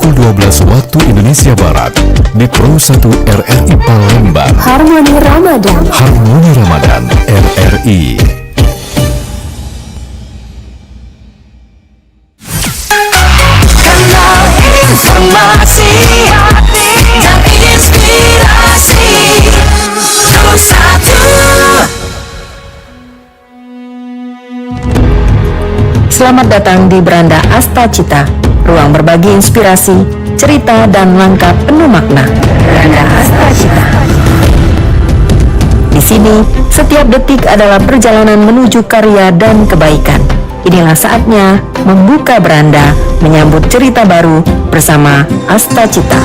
pukul 12 waktu Indonesia Barat di Pro 1 RRI Palembang. Harmoni Ramadan. Harmoni Ramadan RRI. Kanal informasi dan inspirasi. Pro 1. Selamat datang di Beranda Asta Cita, ruang berbagi inspirasi, cerita dan langkah penuh makna. Beranda Asta Cita. Di sini, setiap detik adalah perjalanan menuju karya dan kebaikan. Inilah saatnya membuka beranda, menyambut cerita baru bersama Asta Cita.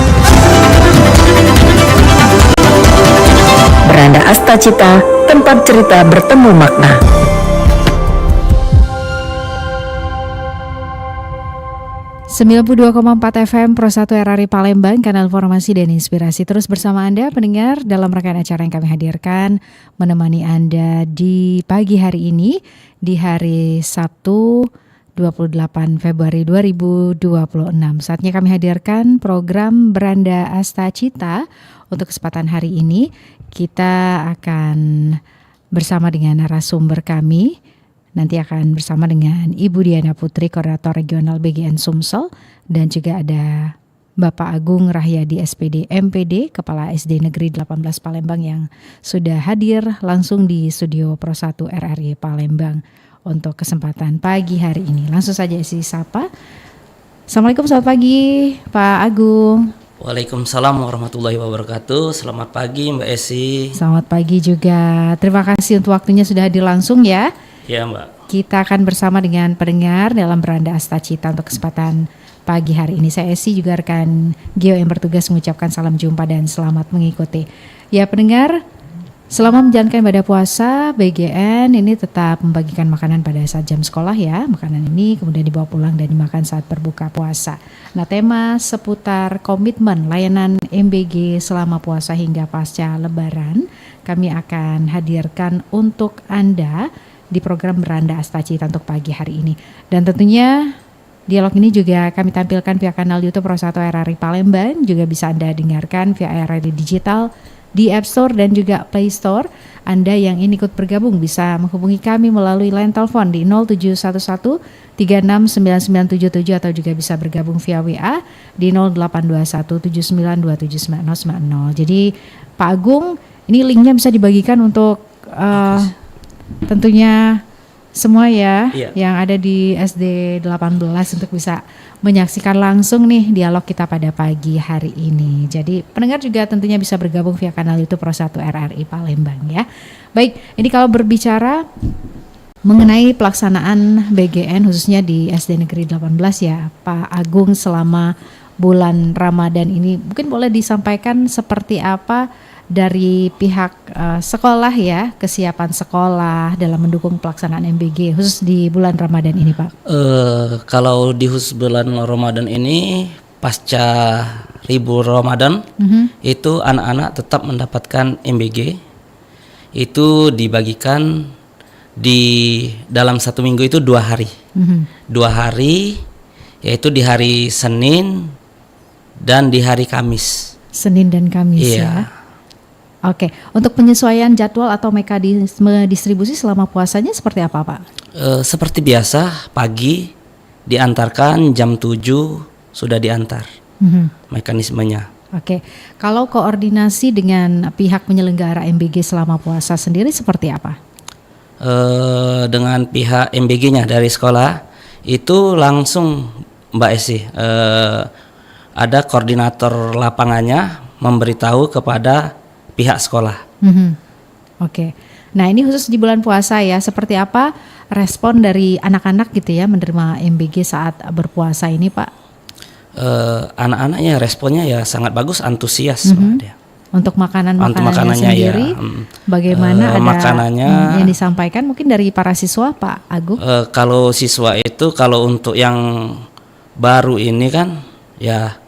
Beranda Asta Cita, tempat cerita bertemu makna. 92,4 FM Pro 1 RRI Palembang, kanal informasi dan inspirasi. Terus bersama Anda pendengar dalam rangkaian acara yang kami hadirkan, menemani Anda di pagi hari ini, di hari Sabtu 28 Februari 2026. Saatnya kami hadirkan program Beranda Asta Cita. Untuk kesempatan hari ini kita akan bersama dengan narasumber kami. Nanti akan bersama dengan Ibu Diana Putri, Koordinator Regional BGN Sumsel, dan juga ada Bapak Agung Rahyadi SPD MPD, Kepala SD Negeri 18 Palembang yang sudah hadir langsung di studio Pro 1 RRI Palembang untuk kesempatan pagi hari ini. Langsung saja isi sapa. Assalamualaikum, selamat pagi Pak Agung. Waalaikumsalam warahmatullahi wabarakatuh. Selamat pagi Mbak Esi. Selamat pagi juga. Terima kasih untuk waktunya sudah hadir langsung ya. Ya Mbak. Kita akan bersama dengan pendengar dalam Beranda Asta Cita untuk kesempatan pagi hari ini. Saya Esi, juga rekan Gio yang bertugas mengucapkan salam jumpa dan selamat mengikuti. Ya pendengar, selama menjalankan ibadah puasa, BGN ini tetap membagikan makanan pada saat jam sekolah ya. Makanan ini kemudian dibawa pulang dan dimakan saat berbuka puasa. Nah, tema seputar komitmen layanan MBG selama puasa hingga pasca Lebaran kami akan hadirkan untuk Anda di program Beranda Asta Cita untuk pagi hari ini. Dan tentunya dialog ini juga kami tampilkan via kanal YouTube Pro 1 RRI Palembang. Juga bisa Anda dengarkan via RRI Digital di App Store dan juga Play Store. Anda yang ingin ikut bergabung bisa menghubungi kami melalui line telepon di 0711 369977 atau juga bisa bergabung via WA di 0821 79279090. Jadi Pak Agung, ini linknya bisa dibagikan untuk tentunya semua ya, yang ada di SD 18 untuk bisa menyaksikan langsung nih dialog kita pada pagi hari ini. Jadi pendengar juga tentunya bisa bergabung via kanal YouTube Pro 1 RRI Palembang ya. Baik, ini kalau berbicara mengenai pelaksanaan BGN khususnya di SD Negeri 18 ya, Pak Agung, selama bulan Ramadan ini mungkin boleh disampaikan seperti apa dari pihak sekolah ya, kesiapan sekolah dalam mendukung pelaksanaan MBG khusus di bulan Ramadan ini Pak? Kalau di khusus bulan Ramadan ini pasca libur Ramadan itu anak-anak tetap mendapatkan MBG. Itu dibagikan di dalam satu minggu itu 2 hari. 2 hari, yaitu di hari Senin dan di hari Kamis. Senin dan Kamis ya. Oke, untuk penyesuaian jadwal atau mekanisme distribusi selama puasanya seperti apa Pak? Seperti biasa, pagi diantarkan, jam 7 sudah diantar mekanismenya. Oke, kalau koordinasi dengan pihak penyelenggara MBG selama puasa sendiri seperti apa? Dengan pihak MBG-nya dari sekolah itu langsung Mbak Esi, ada koordinator lapangannya memberitahu kepada pihak sekolah. Oke. Nah ini khusus di bulan puasa ya, seperti apa respon dari anak-anak gitu ya menerima MBG saat berpuasa ini Pak? Anak-anaknya responnya ya sangat bagus, antusias. Dia. Untuk makanannya sendiri, ya, bagaimana ada makanannya yang disampaikan mungkin dari para siswa Pak Agung? Kalau siswa itu, kalau untuk yang baru ini kan ya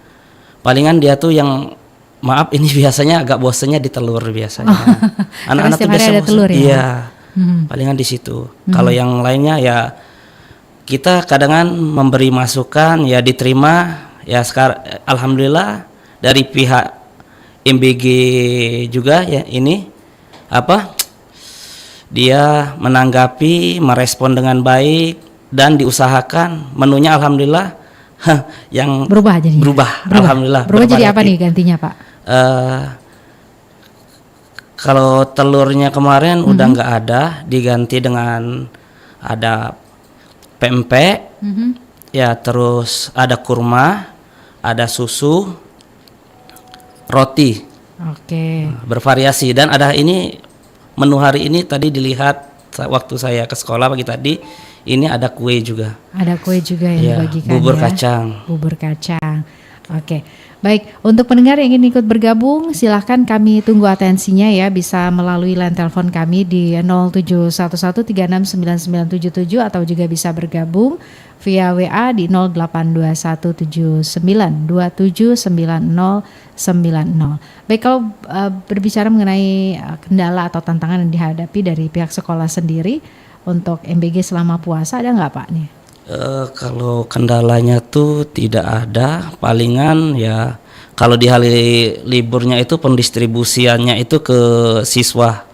palingan dia tuh yang maaf ini biasanya agak bosannya di telur biasanya. Anak-anak tuh biasa ada telur ya. Iya. Palingan di situ. Kalau yang lainnya ya kita kadang memberi masukan ya diterima, Ya sekarang alhamdulillah dari pihak MBG juga ya ini dia menanggapi, merespon dengan baik dan diusahakan menunya alhamdulillah yang Berubah jadinya. berubah. Alhamdulillah. Berubah jadi apa bervariatif. nih gantinya, Pak? Kalau telurnya kemarin udah nggak ada, diganti dengan ada pempek, ya terus ada kurma, ada susu, roti, Oke. bervariasi. Dan ada ini menu hari ini tadi dilihat waktu saya ke sekolah pagi tadi, ini ada kue juga. Ada kue juga yang Ya, dibagikan bubur ya. kacang. Bubur kacang. Oke. Baik, untuk pendengar yang ingin ikut bergabung, silahkan kami tunggu atensinya ya, bisa melalui line telepon kami di 0711369977 atau juga bisa bergabung via WA di 082179279090. Baik, kalau berbicara mengenai kendala atau tantangan yang dihadapi dari pihak sekolah sendiri untuk MBG selama puasa, ada nggak Pak nih? Kalau kendalanya tuh tidak ada, palingan ya kalau di hari liburnya itu pendistribusiannya itu ke siswa.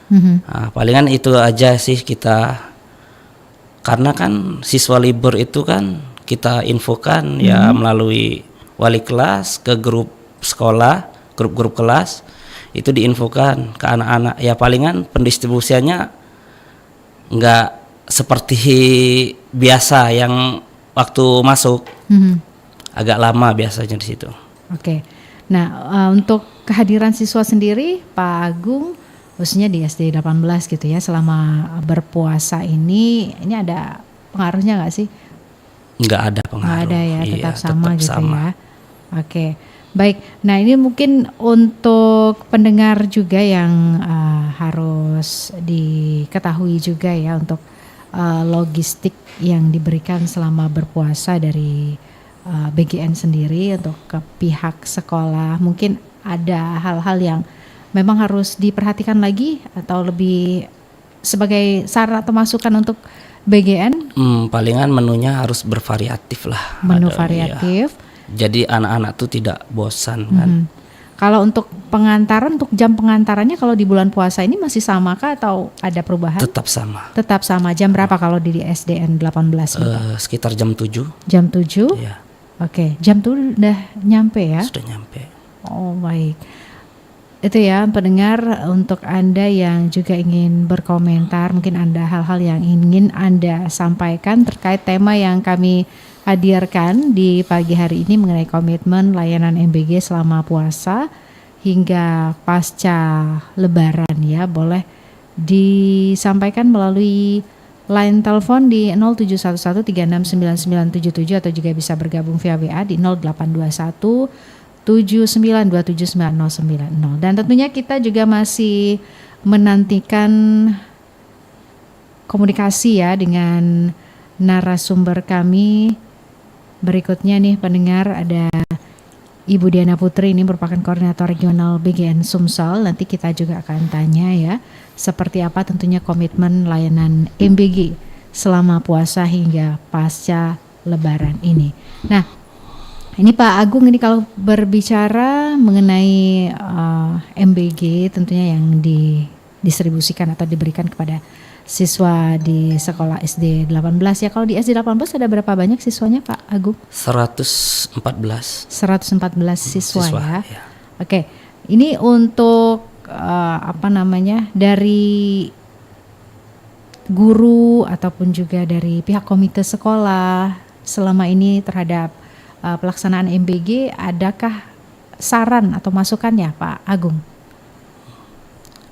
Nah, palingan itu aja sih kita, karena kan siswa libur itu kan kita infokan ya melalui wali kelas ke grup sekolah, grup-grup kelas itu diinfokan ke anak-anak. Ya palingan pendistribusiannya nggak seperti biasa yang waktu masuk, agak lama biasanya di situ. Oke. Nah, untuk kehadiran siswa sendiri, Pak Agung, khususnya di SD 18 gitu ya, selama berpuasa ini ada pengaruhnya nggak sih? Nggak ada pengaruh. Nggak ada ya, Iya, tetap sama gitu sama. ya. Oke. Baik. Nah, ini mungkin untuk pendengar juga yang harus diketahui juga ya untuk logistik yang diberikan selama berpuasa dari BGN sendiri untuk ke pihak sekolah. Mungkin ada hal-hal yang memang harus diperhatikan lagi atau lebih sebagai saran atau masukan untuk BGN? Palingan menunya harus bervariatif lah. Menu Ada, variatif. iya. Jadi anak-anak tuh tidak bosan kan. Kalau untuk pengantaran, untuk jam pengantarannya kalau di bulan puasa ini masih sama kah atau ada perubahan? Tetap sama. Tetap sama. Jam berapa kalau di SDN 18? Sekitar jam 7. Jam 7? Ya, Oke, jam 7 udah nyampe ya? sudah nyampe. Oh baik. Itu ya pendengar, untuk Anda yang juga ingin berkomentar, mungkin Anda hal-hal yang ingin Anda sampaikan terkait tema yang kami hadirkan di pagi hari ini mengenai komitmen layanan MBG selama puasa hingga pasca lebaran ya, boleh disampaikan melalui line telepon di 0711369977 atau juga bisa bergabung via WA di 0821 79279090. Dan tentunya kita juga masih menantikan komunikasi ya dengan narasumber kami. Berikutnya nih pendengar, ada Ibu Diana Putri, ini merupakan koordinator regional BGN Sumsel. Nanti kita juga akan tanya ya, seperti apa tentunya komitmen layanan MBG selama puasa hingga pasca lebaran ini. Nah, ini Pak Agung, ini kalau berbicara mengenai MBG tentunya yang didistribusikan atau diberikan kepada siswa di sekolah SD 18 ya. Kalau di SD 18 ada berapa banyak siswanya Pak Agung? 114 siswa ya. ya. Oke. Ini untuk dari guru ataupun juga dari pihak komite sekolah selama ini terhadap pelaksanaan MBG, adakah saran atau masukannya Pak Agung?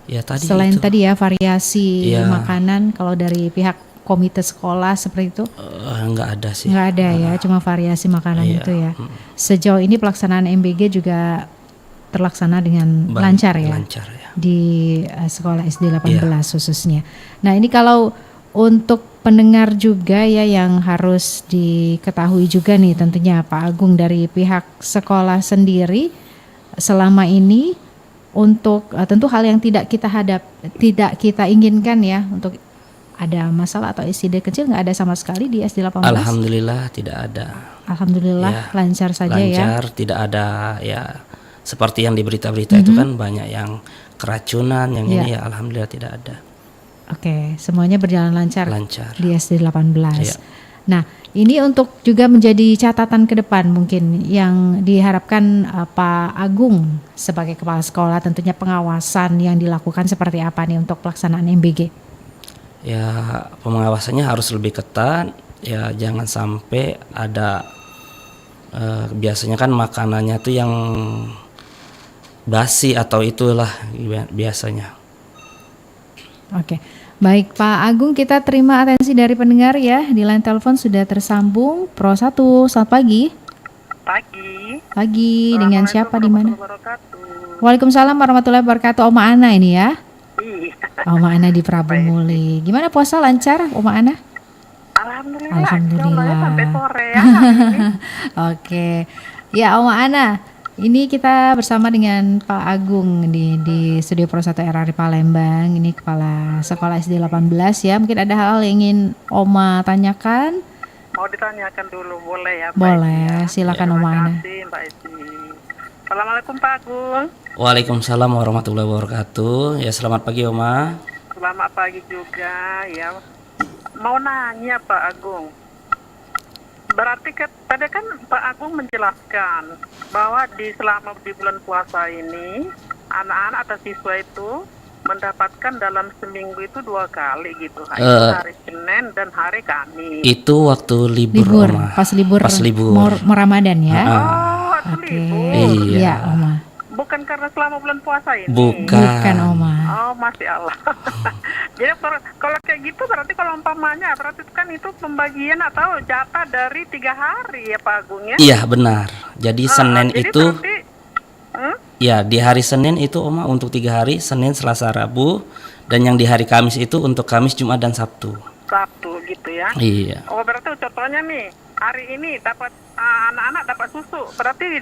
Ya tadi Selain itu, tadi ya variasi Iya. makanan, kalau dari pihak komite sekolah seperti itu nggak ada sih. nggak ada ya, cuma variasi makanan Iya. itu ya. Sejauh ini pelaksanaan MBG juga terlaksana dengan lancar ya Lancar ya. di sekolah SD 18 khususnya. Nah ini kalau untuk pendengar juga ya yang harus diketahui juga nih tentunya Pak Agung, dari pihak sekolah sendiri selama ini untuk tentu hal yang tidak kita inginkan ya untuk ada masalah atau insiden kecil nggak ada sama sekali di SD 18? Alhamdulillah tidak ada. Alhamdulillah Ya, lancar saja ya. lancar, tidak ada ya seperti yang di berita-berita itu kan banyak yang keracunan, yang ini ya alhamdulillah tidak ada. Oke, semuanya berjalan lancar. Lancar. Di SD 18. Iya. Nah, ini untuk juga menjadi catatan ke depan mungkin yang diharapkan Pak Agung sebagai kepala sekolah, tentunya pengawasan yang dilakukan seperti apa nih untuk pelaksanaan MBG? Ya pengawasannya harus lebih ketat, ya jangan sampai ada biasanya kan makanannya tuh yang basi atau itulah biasanya. Oke, baik Pak Agung, kita terima atensi dari pendengar ya. Di line telepon sudah tersambung Pro 1. Selamat pagi. Pagi. Pagi, dengan siapa di mana? Wabarakatuh. Waalaikumsalam warahmatullahi wabarakatuh. Oma Ana ini ya. Iya. Oma Ana di Prabu Muli. Gimana puasa lancar Oma Ana? Alhamdulillah. Alhamdulillah. Insyaallah ya, sampai sore ya. hari ini. Oke, ya Oma Ana, ini kita bersama dengan Pak Agung di Studio Pro 1 RRI Palembang. Ini Kepala Sekolah SD 18 ya. Mungkin ada hal yang ingin Oma tanyakan? Mau ditanyakan dulu boleh ya? Mbak Boleh, Esi, ya? silakan Terima Oma Ana. kasih Mbak Esi. Assalamualaikum Pak Agung. Waalaikumsalam warahmatullahi wabarakatuh. Ya selamat pagi Oma. Selamat pagi juga ya. Mau nanya Pak Agung. Berarti tadi kan Pak Agung menjelaskan bahwa selama di bulan puasa ini anak-anak atau siswa itu mendapatkan dalam seminggu itu 2 kali gitu, hari Senin dan hari Kamis. Itu waktu libur Oma. Pas libur Ramadan ya. Oh, itu libur. Iya. Iya Oma. Bukan karena selama bulan puasa ini. Bukan Oma. Oh, masya Allah. Jadi kalau kayak gitu berarti kalau umpamanya berarti kan itu pembagian atau jatah dari 3 hari ya Pak Agung ya? Iya benar. Jadi Senin jadi itu berarti, ya di hari Senin itu Oma untuk 3 hari, Senin, Selasa, Rabu, dan yang di hari Kamis itu untuk Kamis, Jumat dan Sabtu. Sabtu gitu ya? Iya. Oh berarti contohnya nih hari ini dapat anak-anak dapat susu berarti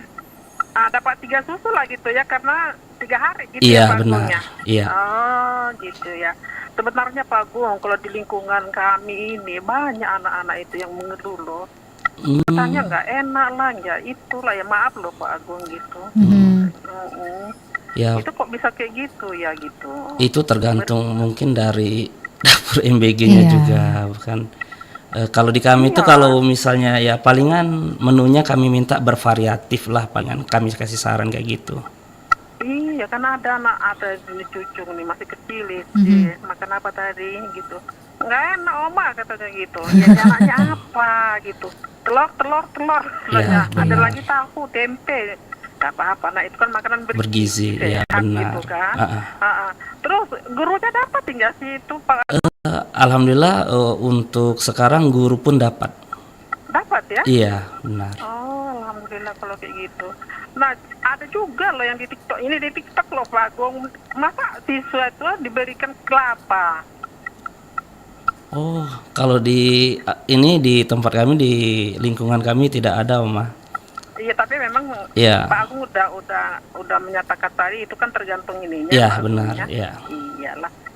dapat 3 susu lah gitu ya karena 3 hari gitu Iya, ya Pak benar. Agungnya? Iya. Oh gitu ya. Sebenarnya Pak Agung kalau di lingkungan kami ini banyak anak-anak itu yang mengeluh loh. Katanya nggak enak lah, ya itulah ya maaf loh Pak Agung gitu. Ya Itu kok bisa kayak gitu ya gitu. itu tergantung mungkin dari dapur MBG-nya Iya. juga bukan. Kalau di kami itu kalau misalnya ya palingan menunya kami minta bervariatif lah, palingan kami kasih saran kayak gitu. Iya kan ada ini cucu nih masih kecil sih. Makan apa tadi gitu. Nggak enak Oma katanya gitu. Ya anaknya apa gitu. Telur. Iya, Ada benar. lagi tahu, tempe. Gak apa-apa. Nah itu kan makanan Bergizi, ya sehat benar. gitu kan. Ah. Terus gurunya dapat tinggal sih itu Pak? Alhamdulillah untuk sekarang guru pun dapat. Dapat ya? Iya benar. Oh, alhamdulillah kalau kayak gitu. Nah, ada juga loh yang di TikTok. Ini di TikTok loh Pak Agung. Masa siswa itu diberikan kelapa? Oh kalau di ini di tempat kami di lingkungan kami tidak ada Oma. Iya, tapi memang Iya. Pak Agung udah menyatakan tadi itu kan tergantung ininya. Iya Pak benar. Agungnya. Iya.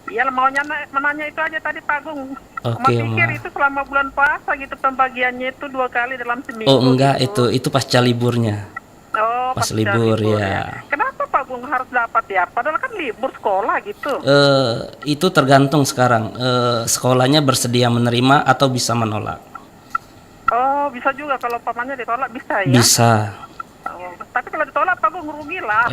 Iyalah maunya menanya itu aja tadi Pak Agung. Oke, Pikir Ma. itu selama bulan puasa gitu pembagiannya itu 2 kali dalam seminggu. Oh enggak, gitu. itu pasca liburnya. Oh, pas pasca libur, ya. Kenapa Pak Agung harus dapat ya? Padahal kan libur sekolah gitu. Itu tergantung sekarang sekolahnya bersedia menerima atau bisa menolak. Oh, bisa juga kalau pamannya ditolak bisa ya? Bisa. Oh, tapi kalau ditolak Pak Agung rugi lah.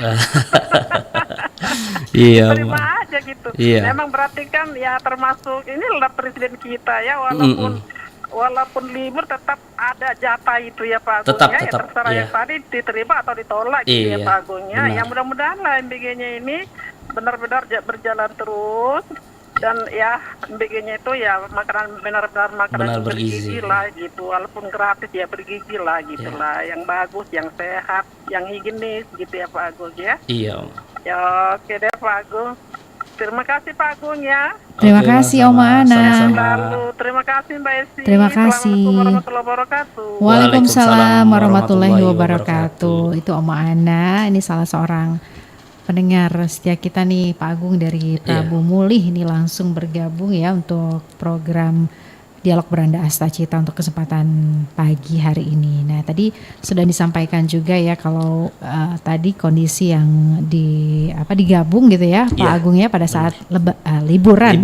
Iya. Terima Ma. aja gitu. Iya. Memang berarti kan ya termasuk inilah presiden kita ya walaupun libur tetap ada jatah itu ya Pak Agung Tetap, ya. tetap, Ya terserah iya. yang tadi diterima atau ditolak gitu ya Iya, Pak Agung ya. benar. Ya mudah-mudahan lah MBG-nya ini benar-benar berjalan terus dan ya MBG-nya itu ya makanan benar-benar makanan Benar yang bergizi bergizi. lah gitu, walaupun gratis ya bergizi lah gitu Iya. lah, yang bagus, yang sehat, yang higienis gitu ya Pak Agung ya. Iya. Oma. Ya oke deh Pak Agung. Terima kasih Pak Agung ya. Terima Oke, kasih sama-sama. Oma Ana. Sama-sama. Lalu terima kasih Mbak Esi. Terima kasih. Assalamualaikum warahmatullahi wabarakatuh. Waalaikumsalam warahmatullahi warahmatullahi wabarakatuh. Itu Oma Ana, ini salah seorang pendengar setia kita nih, Pak Agung dari Prabu Mulih ini langsung bergabung ya untuk program Dialog Beranda Astacita untuk kesempatan pagi hari ini. Nah, tadi sudah disampaikan juga ya kalau tadi kondisi yang digabung gitu ya, Pak Agung ya pada saat liburan.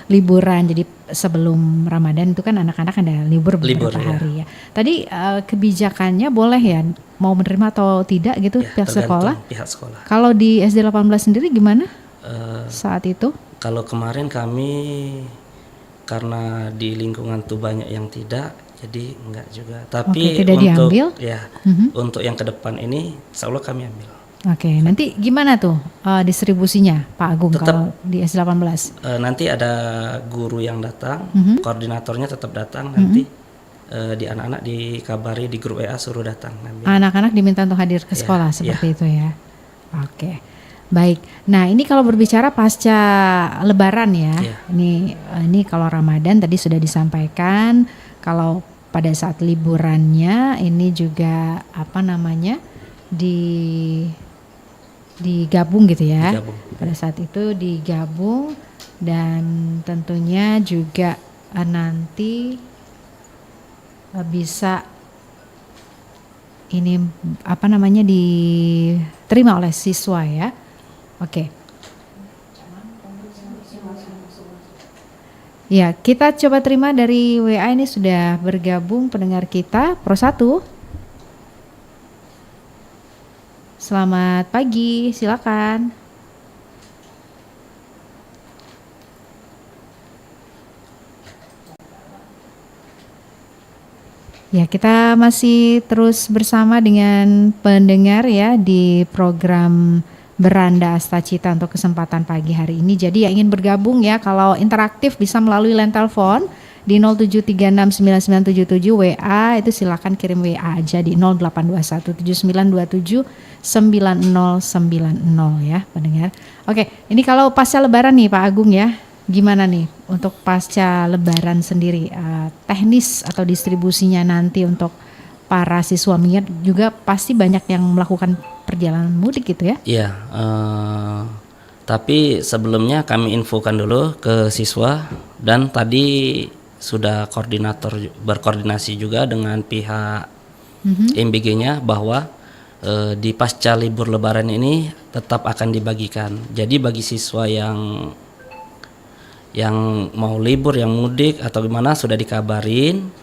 Liburan. Jadi sebelum Ramadan itu kan anak-anak ada libur beberapa hari ya. Tadi kebijakannya boleh ya mau menerima atau tidak gitu pihak sekolah. Kalau di SD 18 sendiri gimana saat itu? Kalau kemarin kami karena di lingkungan tuh banyak yang tidak, jadi enggak juga. Tapi tidak untuk diambil? Untuk yang ke depan ini, insya Allah kami ambil. Nanti gimana tuh distribusinya, Pak Agung, tetap, kalau di S18? Nanti ada guru yang datang, koordinatornya tetap datang. Nanti di anak-anak dikabari di grup WA suruh datang. Anak-anak diminta untuk hadir ke sekolah seperti itu ya. Oke. Baik, nah ini kalau berbicara pasca Lebaran ya, ini kalau Ramadan tadi sudah disampaikan, kalau pada saat liburannya ini juga digabung gitu ya, pada saat itu digabung dan tentunya juga nanti bisa ini diterima oleh siswa ya. Oke. Ya, kita coba terima dari WA ini sudah bergabung pendengar kita Pro 1. Selamat pagi, silakan. Ya, kita masih terus bersama dengan pendengar ya di program Beranda Astacita untuk kesempatan pagi hari ini. Jadi yang ingin bergabung ya, kalau interaktif bisa melalui line telepon di 07369977, WA itu silakan kirim WA aja di 082179279090 ya pendengar. Oke, ini kalau pasca Lebaran nih Pak Agung ya, gimana nih untuk pasca Lebaran sendiri, teknis atau distribusinya nanti untuk para siswa, mengingat juga pasti banyak yang melakukan perjalanan mudik gitu ya? Iya, tapi sebelumnya kami infokan dulu ke siswa, dan tadi sudah berkoordinasi juga dengan pihak MBG-nya bahwa di pasca libur Lebaran ini tetap akan dibagikan. Jadi bagi siswa yang mau libur, yang mudik atau gimana sudah dikabarin.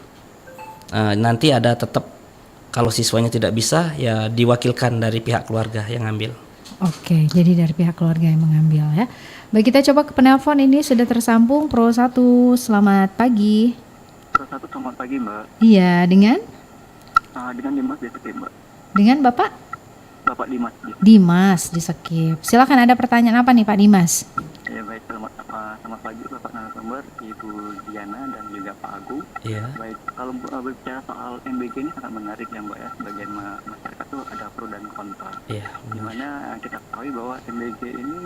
Nanti ada tetap, kalau siswanya tidak bisa ya diwakilkan dari pihak keluarga yang ngambil. Oke, jadi dari pihak keluarga yang mengambil ya. Baik, kita coba ke penelpon, ini sudah tersambung Pro 1. Selamat pagi. Pro 1, selamat pagi Mbak. Iya, dengan? Dengan Dimas di Sekip Mbak. Dengan Bapak? Bapak Dimas. Dimas di Sekip. Silakan, ada pertanyaan apa nih Pak Dimas? Ya baik, selamat pagi Bapak narasumber, Ibu Diana dan juga Pak Agung. Iya. Baik, kalau berbicara soal MBG ini sangat menarik ya Mbak ya. Sebagian masyarakat tuh ada pro dan kontra. Iya. Dimana kita ketahui bahwa MBG ini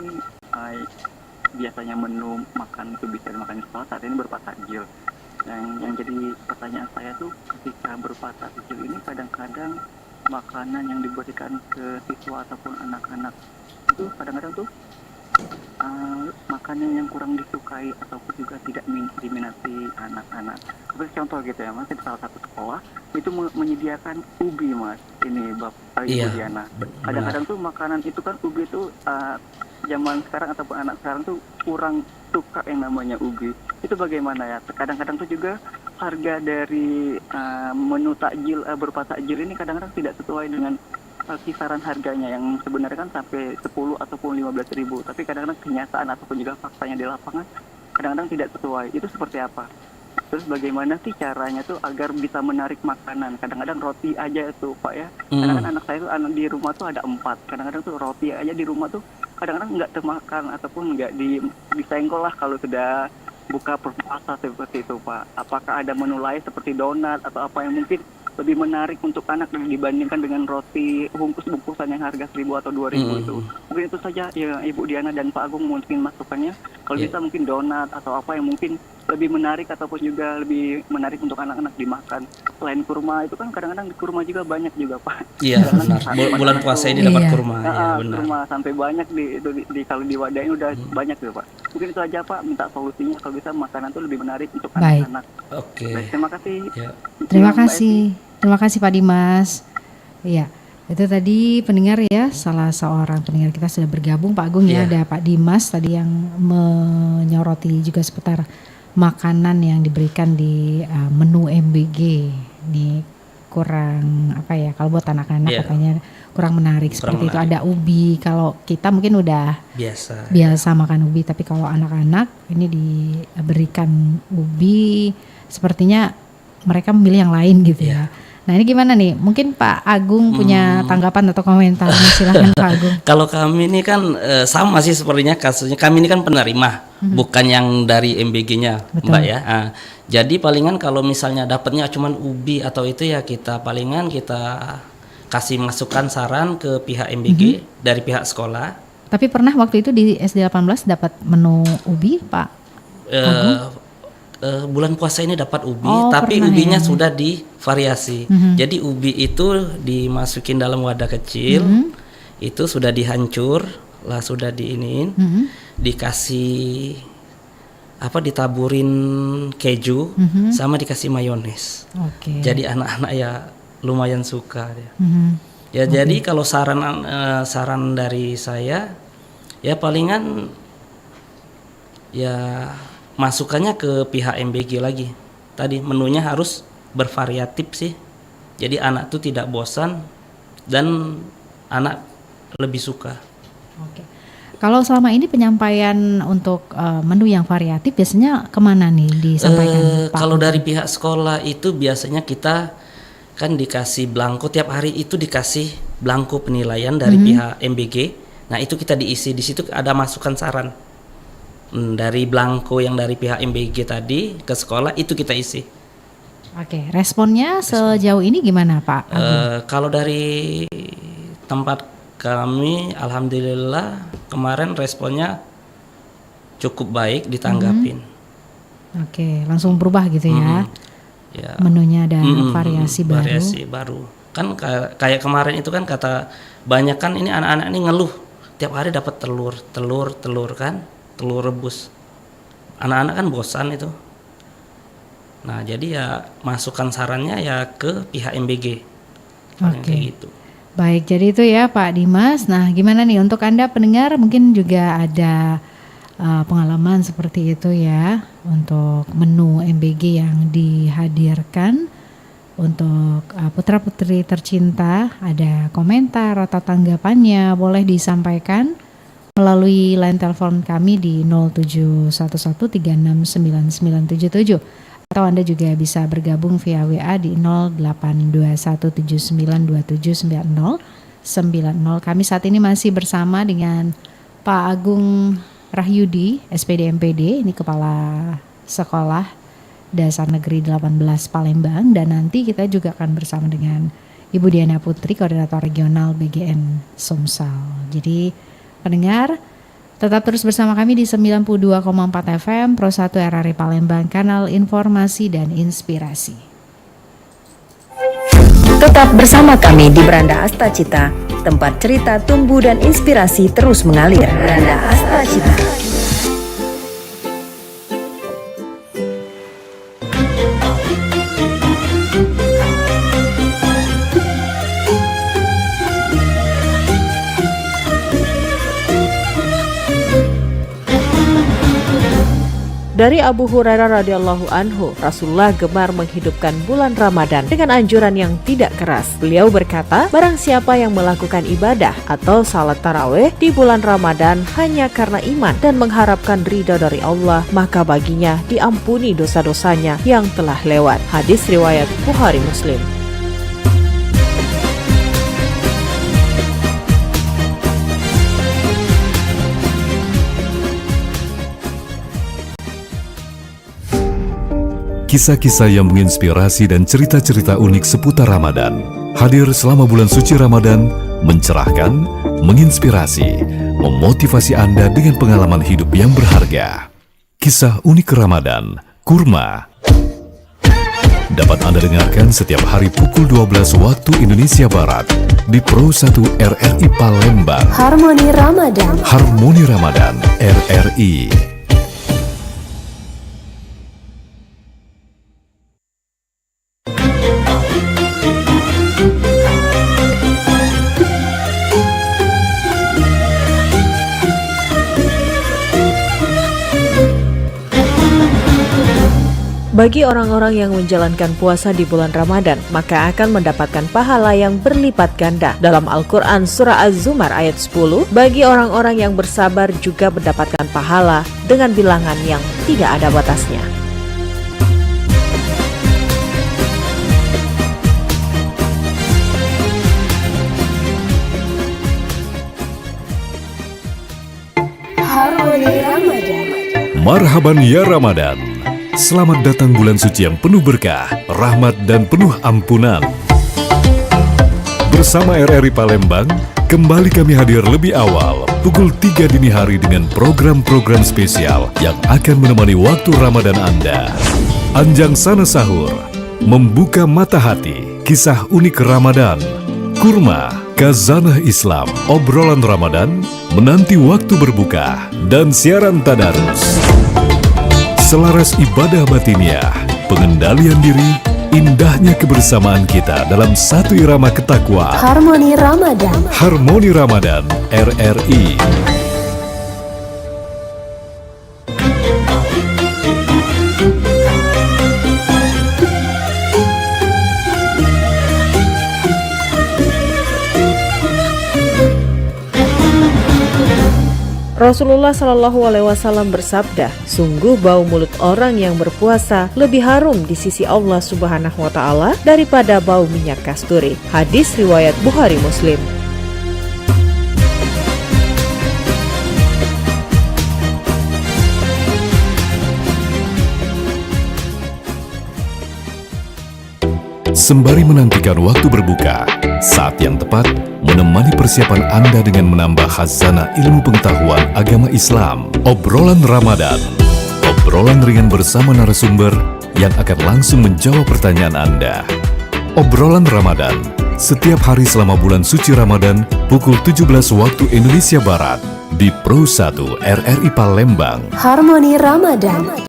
biasanya menu makan itu bisa dimakan di sekolah, saat ini berupa takjil. Yang jadi pertanyaan saya tuh, ketika berupa takjil ini kadang-kadang makanan yang diberikan ke siswa ataupun anak-anak itu kadang-kadang tuh makanan yang kurang disukai ataupun juga tidak diminati anak-anak. Seperti contoh gitu ya Mas, di salah satu sekolah itu menyediakan ubi Mas, ini Bapak Ibu Diana. Kadang-kadang tuh makanan itu kan ubi itu zaman sekarang ataupun anak sekarang tuh kurang suka yang namanya ubi. Itu bagaimana ya? Kadang-kadang tuh juga harga dari menu takjil berupa takjil ini kadang-kadang tidak sesuai dengan kisaran harganya yang sebenarnya kan sampai 10 ataupun 15 ribu, tapi kadang-kadang kenyataan ataupun juga faktanya di lapangan kadang-kadang tidak sesuai. Itu seperti apa? Terus bagaimana sih caranya tuh agar bisa menarik makanan? Kadang-kadang roti aja tuh Pak ya, kadang-kadang anak saya tuh di rumah tuh ada 4, kadang-kadang tuh roti aja di rumah tuh kadang-kadang nggak termakan ataupun nggak disenggol lah kalau sudah buka puasa seperti itu Pak. Apakah ada menu lain seperti donat atau apa yang mungkin lebih menarik untuk anak dibandingkan dengan roti bungkus-bungkusan yang harga 1.000 atau 2.000 itu. Mungkin itu saja ya Ibu Diana dan Pak Agung mungkin masukannya. Kalau bisa mungkin donat atau apa yang mungkin lebih menarik ataupun juga lebih menarik untuk anak-anak dimakan. Selain kurma itu kan kadang-kadang di kurma juga banyak juga Pak. Iya benar. Bulan puasa ini dapat Iya. kurma, ya benar. Kurma sampai banyak di kalau diwadahin udah banyak tuh Pak. Mungkin itu aja Pak, minta solusinya kalau bisa makanan tuh lebih menarik untuk Baik. anak-anak. Oke. Baik, terima kasih. Ya. Terima Mbak kasih. Terima kasih Pak Dimas. Iya. Itu tadi pendengar ya, salah seorang pendengar kita sudah bergabung Pak Agung ya, Iya. ada Pak Dimas tadi yang menyoroti juga seputar makanan yang diberikan di menu MBG. Ini kurang apa ya, kalau buat anak-anak Iya. katanya kurang menarik seperti itu. menarik. Ada ubi, kalau kita mungkin udah biasa makan ubi, tapi kalau anak-anak ini diberikan ubi, sepertinya mereka memilih yang lain gitu ya. Nah ini gimana nih? Mungkin Pak Agung punya tanggapan atau komentar? Silakan Pak Agung. Kalau kami ini kan sama sih sepertinya kasusnya. Kami ini kan penerima, bukan yang dari MBG-nya, Betul. Mbak ya. Jadi palingan kalau misalnya dapatnya cuman ubi atau itu ya kita palingan kita kasih masukan saran ke pihak MBG dari pihak sekolah. Tapi pernah waktu itu di SD 18 dapat menu ubi Pak? Bulan puasa ini dapat ubi, Oh, tapi pernah ubinya ya. sudah divariasi. Jadi ubi itu dimasukin dalam wadah kecil, itu sudah dihancur, lah sudah diiniin, dikasih apa ditaburin keju, sama dikasih mayones. Oke. Jadi anak-anak ya lumayan suka dia. Ya Oke. jadi kalau saran dari saya ya palingan ya masukannya ke pihak MBG lagi. Tadi menunya harus bervariatif sih. Jadi anak tuh tidak bosan dan anak lebih suka. Oke. Kalau selama ini penyampaian untuk menu yang variatif biasanya kemana nih disampaikan Pak? Kalau dari pihak sekolah itu biasanya kita kan dikasih belangko tiap hari, itu dikasih belangko penilaian dari pihak MBG. Nah itu kita diisi, di situ ada masukan saran. Dari belangko yang dari pihak MBG tadi ke sekolah itu kita isi. Oke, responnya sejauh ini gimana Pak Agung? Kalau dari tempat kami, alhamdulillah kemarin responnya cukup baik ditanggapin. Oke, langsung berubah gitu ya. Ya. Menunya ada variasi baru. Variasi baru. Kan kayak kemarin itu kan kata banyak kan ini anak-anak ini ngeluh tiap hari dapat telur kan, telur rebus. Anak-anak kan bosan itu. Nah, jadi ya masukan sarannya ya ke pihak MBG. Paling Oke. kayak gitu. Baik, jadi itu ya Pak Dimas. Nah, gimana nih untuk Anda pendengar mungkin juga ada pengalaman seperti itu ya untuk menu MBG yang dihadirkan untuk putra-putri tercinta. Ada komentar atau tanggapannya boleh disampaikan melalui line telepon kami di 0711369977 atau Anda juga bisa bergabung via WA di 082179279090. Kami saat ini masih bersama dengan Pak Agung Rahyudi, SPD MPD, ini Kepala Sekolah Dasar Negeri 18 Palembang, dan nanti kita juga akan bersama dengan Ibu Diana Putri, Koordinator Regional BGN Sumsel. Jadi pendengar tetap terus bersama kami di 92,4 FM Pro 1 RRI Palembang, kanal informasi dan inspirasi. Tetap bersama kami di Beranda Astacita, tempat cerita tumbuh dan inspirasi terus mengalir. Beranda Astacita. Dari Abu Hurairah radhiyallahu anhu, Rasulullah gemar menghidupkan bulan Ramadan dengan anjuran yang tidak keras. Beliau berkata, barang siapa yang melakukan ibadah atau salat tarawih di bulan Ramadan hanya karena iman dan mengharapkan ridha dari Allah, maka baginya diampuni dosa-dosanya yang telah lewat. Hadis riwayat Bukhari Muslim. Kisah-kisah yang menginspirasi dan cerita-cerita unik seputar Ramadan hadir selama bulan suci Ramadan, mencerahkan, menginspirasi, memotivasi Anda dengan pengalaman hidup yang berharga. Kisah unik Ramadan, Kurma, dapat Anda dengarkan setiap hari pukul 12 waktu Indonesia Barat di Pro 1 RRI Palembang. Harmoni Ramadan. Harmoni Ramadan RRI. Bagi orang-orang yang menjalankan puasa di bulan Ramadan, maka akan mendapatkan pahala yang berlipat ganda. Dalam Al-Quran Surah Az-Zumar ayat 10, bagi orang-orang yang bersabar juga mendapatkan pahala dengan bilangan yang tidak ada batasnya. Harmoni Ramadan. Marhaban ya Ramadan. Selamat datang bulan suci yang penuh berkah, rahmat dan penuh ampunan. Bersama RRI Palembang, kembali kami hadir lebih awal pukul 3 dini hari dengan program-program spesial yang akan menemani waktu Ramadan Anda. Anjang Sana Sahur, Membuka Mata Hati, Kisah Unik Ramadan, Kurma, Khazanah Islam, Obrolan Ramadan, Menanti Waktu Berbuka, dan Siaran Tadarus. Selaras ibadah batiniah, pengendalian diri, indahnya kebersamaan kita dalam satu irama ketakwaan. Harmoni Ramadan. Harmoni Ramadan RRI. Rasulullah Shallallahu Alaihi Wasallam bersabda, sungguh bau mulut orang yang berpuasa lebih harum di sisi Allah Subhanahu Wa Taala daripada bau minyak kasturi. Hadis riwayat Bukhari Muslim. Sembari menantikan waktu berbuka, saat yang tepat menemani persiapan Anda dengan menambah khazanah ilmu pengetahuan agama Islam. Obrolan Ramadan, obrolan ringan bersama narasumber yang akan langsung menjawab pertanyaan Anda. Obrolan Ramadan, setiap hari selama bulan suci Ramadan, pukul 17 waktu Indonesia Barat, di Pro 1 RRI Palembang. Harmoni Ramadan.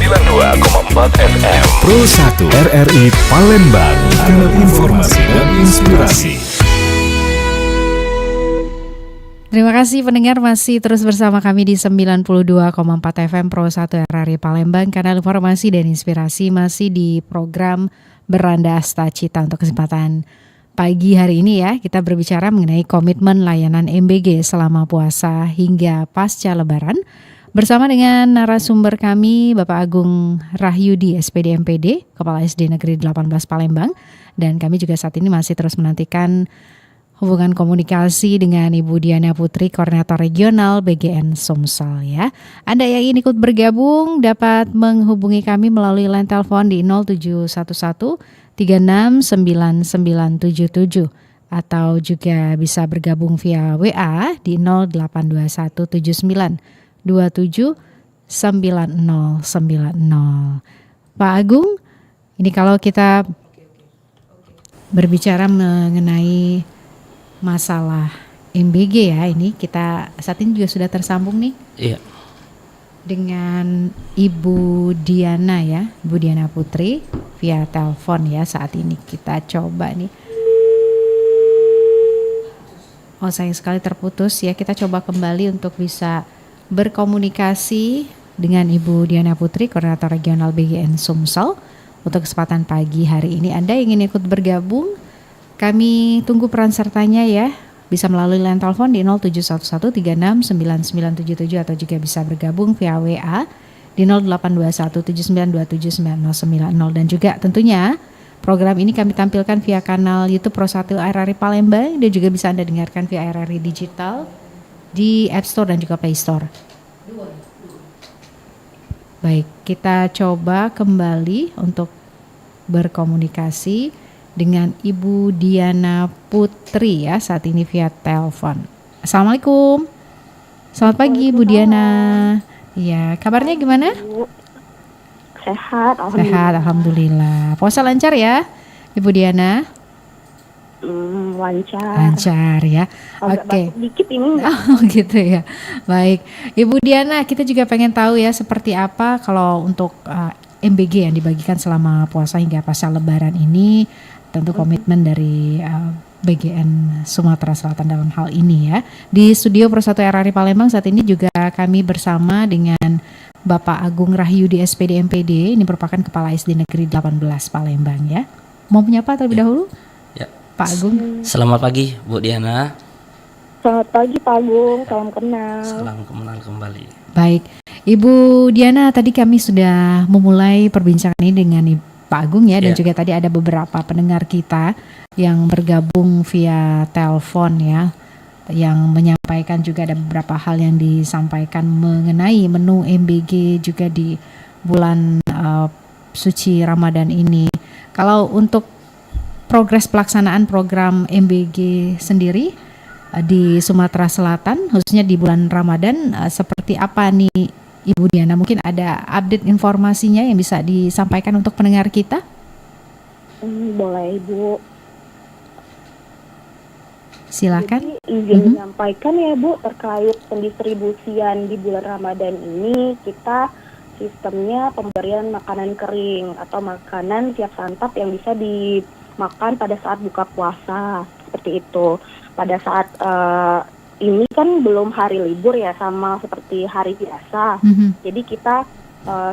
92,4 FM Pro 1 RRI Palembang. Kanal informasi dan inspirasi. Terima kasih pendengar masih terus bersama kami di 92,4 FM Pro 1 RRI Palembang. Kanal informasi dan inspirasi masih di program Beranda Asta Cita. Untuk kesempatan pagi hari ini ya, kita berbicara mengenai komitmen layanan MBG selama puasa hingga pasca Lebaran. Bersama dengan narasumber kami, Bapak Agung Rahyudi, SPD MPD, Kepala SD Negeri 18 Palembang. Dan kami juga saat ini masih terus menantikan hubungan komunikasi dengan Ibu Diana Putri, Koordinator Regional BGN Sumsel ya. Anda yang ingin ikut bergabung dapat menghubungi kami melalui line telepon di 0711 369977 atau juga bisa bergabung via WA di 082179 279090. Pak Agung, ini kalau kita berbicara mengenai masalah MBG ya, ini kita saat ini juga sudah tersambung nih. Iya. Dengan Ibu Diana ya, Ibu Diana Putri via telepon ya saat ini. Kita coba nih. Oh, sayang sekali terputus ya. Kita coba kembali untuk bisa berkomunikasi dengan Ibu Diana Putri, Koordinator Regional BGN Sumsel. Untuk kesempatan pagi hari ini Anda ingin ikut bergabung, kami tunggu peran sertanya ya. Bisa melalui line telepon di 0711369977 atau juga bisa bergabung via WA di 082179279090. Dan juga tentunya program ini kami tampilkan via kanal YouTube Pro 1 RRI Palembang dan juga bisa Anda dengarkan via RRI Digital di App Store dan juga Play Store. Baik, kita coba kembali untuk berkomunikasi dengan Ibu Diana Putri ya saat ini via telepon. Assalamualaikum. Selamat pagi Bu Diana. Iya, kabarnya gimana? Sehat, Sehat, alhamdulillah. Puasa lancar ya, Ibu Diana? Lancar. Lancar ya. Oke. Batuk dikit ini enggak? Oh gitu ya. Baik, Ibu Diana, kita juga pengen tahu ya seperti apa kalau untuk MBG yang dibagikan selama puasa hingga pasca Lebaran ini. Tentu komitmen dari BGN Sumatera Selatan dalam hal ini ya. Di studio Pro 1 RRI Palembang saat ini juga kami bersama dengan Bapak Agung Rahyudi SPD MPD, ini merupakan Kepala SD Negeri 18 Palembang ya. Mau menyapa terlebih dahulu? Ya. Pak Agung. Selamat pagi Bu Diana. Selamat pagi Pak Agung, salam kenal. Salam kenal kembali. Baik, Ibu Diana, tadi kami sudah memulai perbincangan ini dengan Pak Agung ya, dan juga tadi ada beberapa pendengar kita yang bergabung via telepon ya, yang menyampaikan juga ada beberapa hal yang disampaikan mengenai menu MBG juga di bulan suci Ramadan ini. Kalau untuk progres pelaksanaan program MBG sendiri di Sumatera Selatan, khususnya di bulan Ramadan, seperti apa nih Ibu Diana? Mungkin ada update informasinya yang bisa disampaikan untuk pendengar kita? Boleh Ibu. Silakan. Jadi, izin menyampaikan ya Bu, terkait pendistribusian di bulan Ramadan ini, kita sistemnya pemberian makanan kering atau makanan siap santap yang bisa dimakan pada saat buka puasa, seperti itu. Pada saat ini kan belum hari libur ya, sama seperti hari biasa. Jadi kita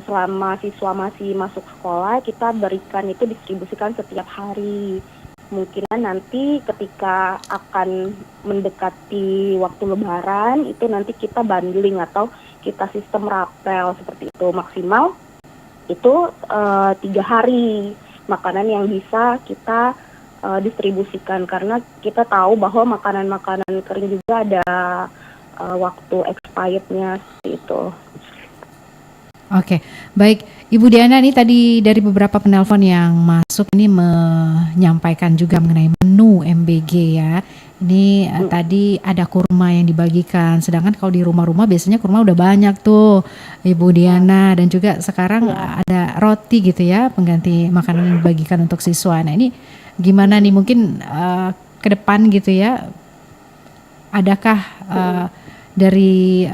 selama siswa masih masuk sekolah, kita berikan itu distribusikan setiap hari. Mungkin nanti ketika akan mendekati waktu Lebaran, itu nanti kita bundling atau kita sistem rapel seperti itu. Maksimal itu 3 hari makanan yang bisa kita distribusikan, karena kita tahu bahwa makanan-makanan kering juga ada waktu expirednya seperti itu. Oke, baik Ibu Diana, ini tadi dari beberapa penelpon yang masuk ini menyampaikan juga mengenai menu MBG ya. Ini tadi ada kurma yang dibagikan, sedangkan kalau di rumah-rumah biasanya kurma udah banyak tuh Ibu Diana, dan juga sekarang ada roti gitu ya, pengganti makanan yang dibagikan untuk siswa. Nah ini gimana nih mungkin ke depan gitu ya, adakah dari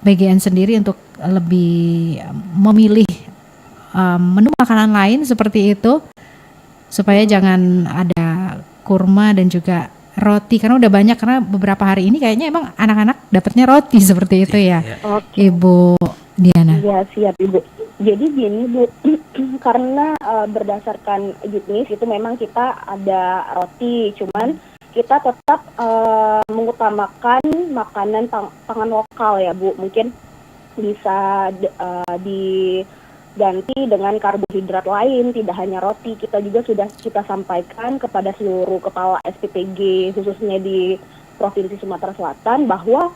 BGN sendiri untuk lebih memilih menu makanan lain seperti itu, supaya jangan ada kurma dan juga roti, karena udah banyak, karena beberapa hari ini kayaknya emang anak-anak dapatnya roti seperti itu ya. Ibu Diana. Iya siap Ibu. Jadi gini Bu, karena berdasarkan UNIS itu memang kita ada roti, cuman kita tetap mengutamakan makanan pangan lokal ya Bu. Mungkin bisa diganti dengan karbohidrat lain, tidak hanya roti. Kita juga sudah kita sampaikan kepada seluruh kepala SPPG khususnya di Provinsi Sumatera Selatan bahwa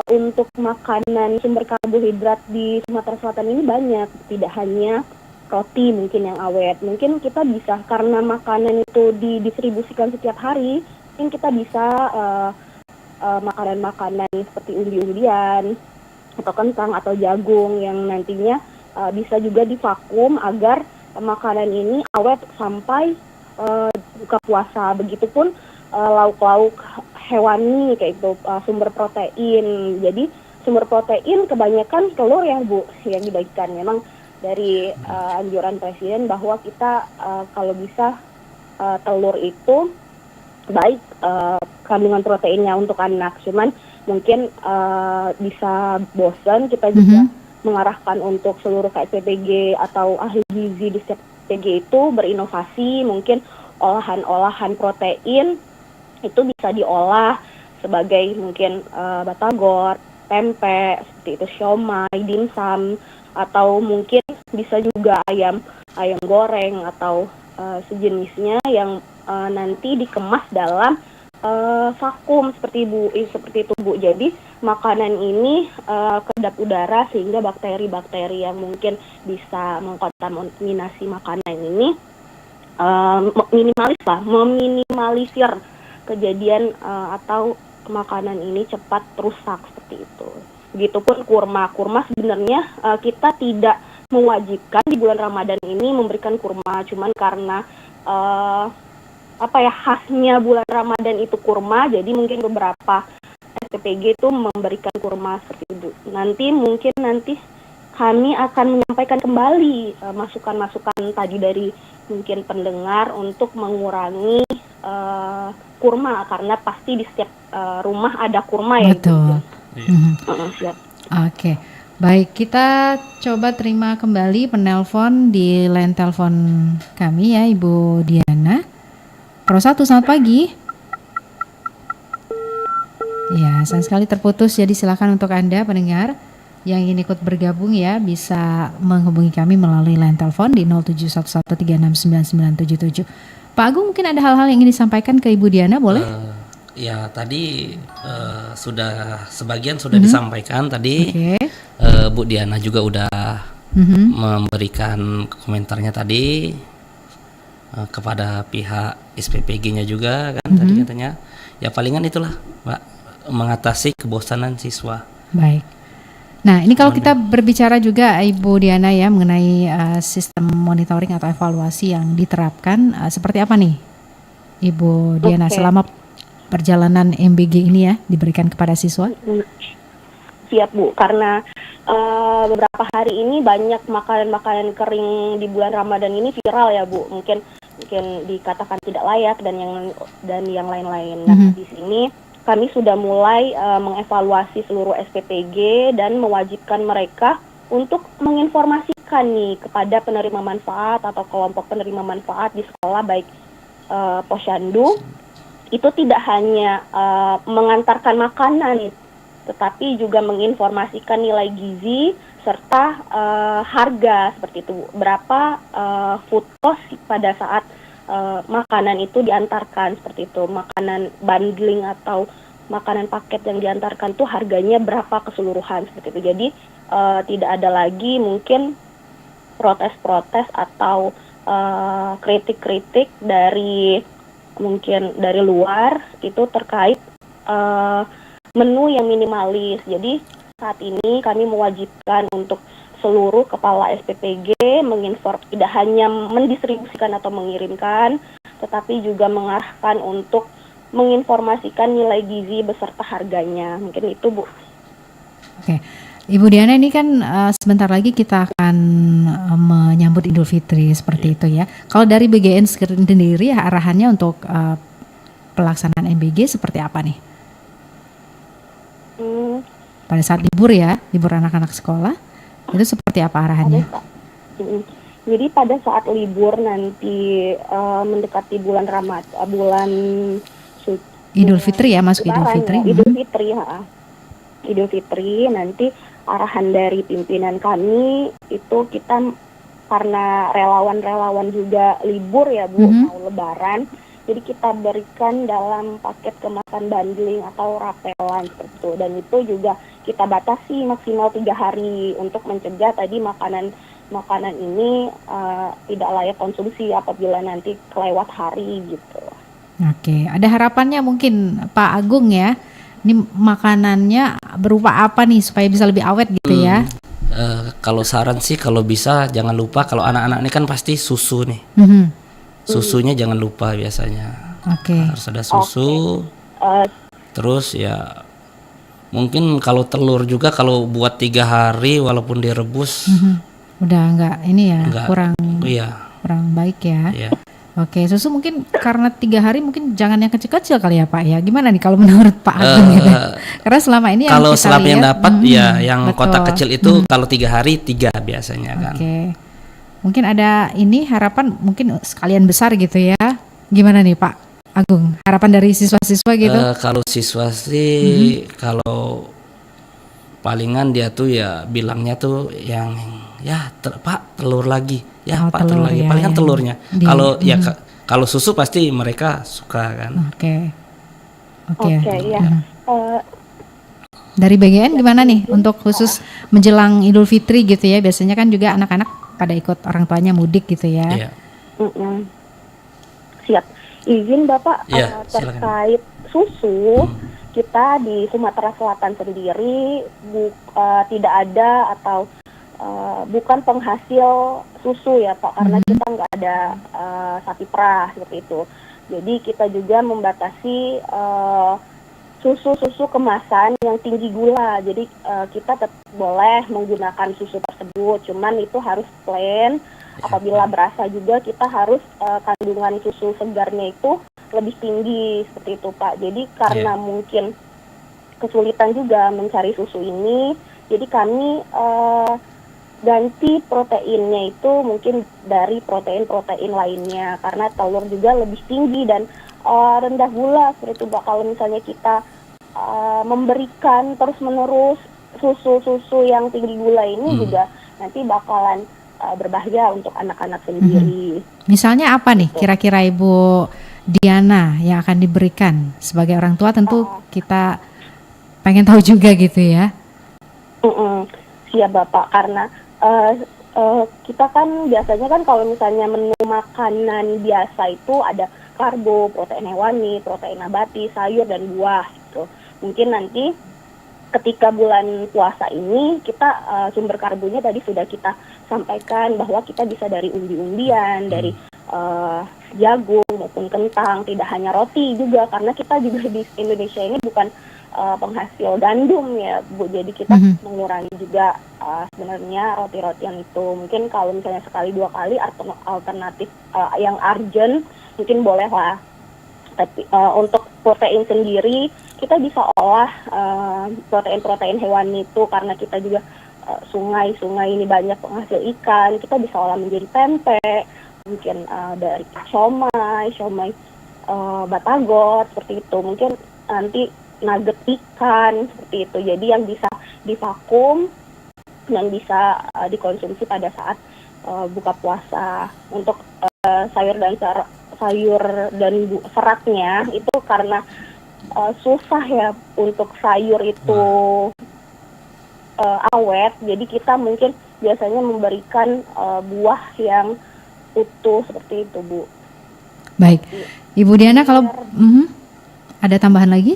untuk makanan sumber karbohidrat di Sumatera Selatan ini banyak, tidak hanya roti mungkin yang awet. Mungkin kita bisa, karena makanan itu didistribusikan setiap hari, mungkin kita bisa makanan-makanan seperti undi-undian atau kentang atau jagung yang nantinya bisa juga divakum agar makanan ini awet sampai buka puasa. Begitupun lauk-lauk hewani kayak itu, sumber protein. Jadi sumber protein kebanyakan telur ya Bu yang dibagikan. Memang dari anjuran Presiden bahwa kita kalau bisa telur itu baik kandungan proteinnya untuk anak. Cuman mungkin bisa bosan, kita juga mengarahkan untuk seluruh KSPPG atau ahli gizi di setiap PG itu berinovasi, mungkin olahan-olahan protein itu bisa diolah sebagai mungkin batagor, tempe, seperti itu, siomay, dimsum, atau mungkin bisa juga ayam goreng atau sejenisnya yang nanti dikemas dalam vakum seperti itu Bu. Jadi makanan ini kedap udara sehingga bakteri-bakteri yang mungkin bisa mengkontaminasi makanan ini meminimalisir kejadian atau makanan ini cepat rusak seperti itu. Begitupun kurma sebenarnya kita tidak mewajibkan di bulan Ramadan ini memberikan kurma, cuman karena khasnya bulan Ramadan itu kurma, jadi mungkin beberapa SPPG itu memberikan kurma seperti itu. Nanti kami akan menyampaikan kembali masukan-masukan tadi dari mungkin pendengar untuk mengurangi kurma, karena pasti di setiap rumah ada kurma ya. Betul. Siap. Oke, baik, kita coba terima kembali penelpon di line telepon kami ya, Ibu Diana. Pro 1, selamat pagi. Ya, sayang sekali terputus, jadi silakan untuk Anda pendengar yang ingin ikut bergabung ya, bisa menghubungi kami melalui line telepon di 0711369977. Pak Agung, mungkin ada hal-hal yang ingin disampaikan ke Ibu Diana, boleh? Ya, tadi sebagian sudah disampaikan tadi. Bu Diana juga udah memberikan komentarnya tadi kepada pihak SPPG-nya juga kan, tadi katanya. Ya palingan itulah, Mbak, mengatasi kebosanan siswa. Baik. Nah, ini kalau kita berbicara juga Ibu Diana ya mengenai sistem monitoring atau evaluasi yang diterapkan, seperti apa nih Ibu Diana selama perjalanan MBG ini ya diberikan kepada siswa? Siap Bu, karena beberapa hari ini banyak makanan-makanan kering di bulan Ramadan ini viral ya Bu, mungkin dikatakan tidak layak dan yang lain-lain. Nah, di sini kami sudah mulai mengevaluasi seluruh SPPG dan mewajibkan mereka untuk menginformasikan nih kepada penerima manfaat atau kelompok penerima manfaat di sekolah, baik posyandu, itu tidak hanya mengantarkan makanan, tetapi juga menginformasikan nilai gizi serta harga seperti itu. Berapa food cost pada saat makanan itu diantarkan seperti itu. Makanan bundling atau makanan paket yang diantarkan tuh harganya berapa keseluruhan seperti itu. Jadi tidak ada lagi mungkin protes-protes atau kritik-kritik dari luar itu terkait menu yang minimalis. Jadi saat ini kami mewajibkan untuk seluruh kepala SPPG tidak hanya mendistribusikan atau mengirimkan, tetapi juga mengarahkan untuk menginformasikan nilai gizi beserta harganya. Mungkin itu Bu. Oke, Ibu Diana, ini kan sebentar lagi kita akan menyambut Idul Fitri seperti itu ya. Kalau dari BGN sendiri arahannya untuk pelaksanaan MBG seperti apa nih? Pada saat libur anak-anak sekolah, itu seperti apa arahannya? Jadi pada saat libur nanti mendekati bulan Idul Fitri ya, masuk Idul Fitri. Idul Fitri nanti arahan dari pimpinan kami itu kita karena relawan-relawan juga libur ya Bu, mau lebaran. Jadi kita berikan dalam paket kemasan bundling atau rapelan seperti itu. Dan itu juga kita batasi maksimal 3 hari untuk mencegah tadi makanan ini tidak layak konsumsi apabila nanti kelewat hari gitu. Oke, ada harapannya mungkin Pak Agung ya. Ini makanannya berupa apa nih supaya bisa lebih awet gitu ya? Kalau saran sih kalau bisa jangan lupa, kalau anak-anak ini kan pasti susu nih. Susunya jangan lupa biasanya. Harus ada susu. Terus ya mungkin kalau telur juga kalau buat 3 hari walaupun direbus udah enggak kurang baik ya. Iya. Oke, susu mungkin karena 3 hari mungkin jangan yang kecil-kecil kali ya Pak ya. Gimana nih kalau menurut Pak Agung gitu? Karena selama ini kalau selama yang dapat yang betul. Kotak kecil itu kalau 3 hari 3 biasanya kan. Oke. Mungkin ada harapan mungkin sekalian besar gitu ya. Gimana nih Pak Agung? Harapan dari siswa-siswa gitu? Kalau siswa sih kalau palingan dia tuh ya bilangnya tuh yang Pak telur lagi. Pak telur lagi. Palingan telurnya. Kalau kalau susu pasti mereka suka kan. Oke. Ya. Dari BGN gimana nih untuk khusus menjelang Idul Fitri gitu ya? Biasanya kan juga anak-anak pada ikut orang tuanya mudik gitu ya. Iya. Siap. Izin Bapak, Ya, silakan. terkait susu, kita di Sumatera Selatan sendiri tidak ada atau bukan penghasil susu ya Pak, karena kita nggak ada sapi perah seperti itu. Jadi kita juga membatasi susu kemasan yang tinggi gula. Jadi kita tetap boleh menggunakan susu tersebut, cuman itu harus plain. Apabila berasa juga kita harus kandungan susu segarnya itu lebih tinggi seperti itu Pak. Jadi karena mungkin kesulitan juga mencari susu ini, jadi kami ganti proteinnya itu mungkin dari protein lainnya, karena telur juga lebih tinggi dan rendah gula seperti itu Pak. Kalau misalnya kita memberikan terus-menerus susu yang tinggi gula ini juga nanti bakalan berbahaya untuk anak-anak sendiri. Misalnya apa nih kira-kira Ibu Diana yang akan diberikan sebagai orang tua? Tentu kita pengen tahu juga gitu ya. Siap Bapak, karena kita kan biasanya kan kalau misalnya menu makanan biasa itu ada karbo, protein hewani, protein nabati, sayur dan buah gitu. Mungkin nanti ketika bulan puasa ini kita sumber karbonya tadi sudah kita sampaikan bahwa kita bisa dari umbi-umbian, dari jagung maupun kentang, tidak hanya roti juga, karena kita juga di Indonesia ini bukan penghasil gandum ya Bu, jadi kita mengurangi juga sebenarnya roti-rotian itu. Mungkin kalau misalnya sekali dua kali alternatif yang urgent mungkin boleh lah. Tapi untuk protein sendiri kita bisa olah protein hewani itu, karena kita juga sungai ini banyak penghasil ikan, kita bisa olah menjadi pempek, mungkin dari siomay batagor seperti itu, mungkin nanti nugget ikan seperti itu. Jadi yang bisa divakum dan bisa dikonsumsi pada saat buka puasa. Untuk sayur dan seratnya itu karena susah ya untuk sayur itu awet, jadi kita mungkin biasanya memberikan buah yang utuh seperti itu Bu. Baik, Ibu Diana kalau ada tambahan lagi?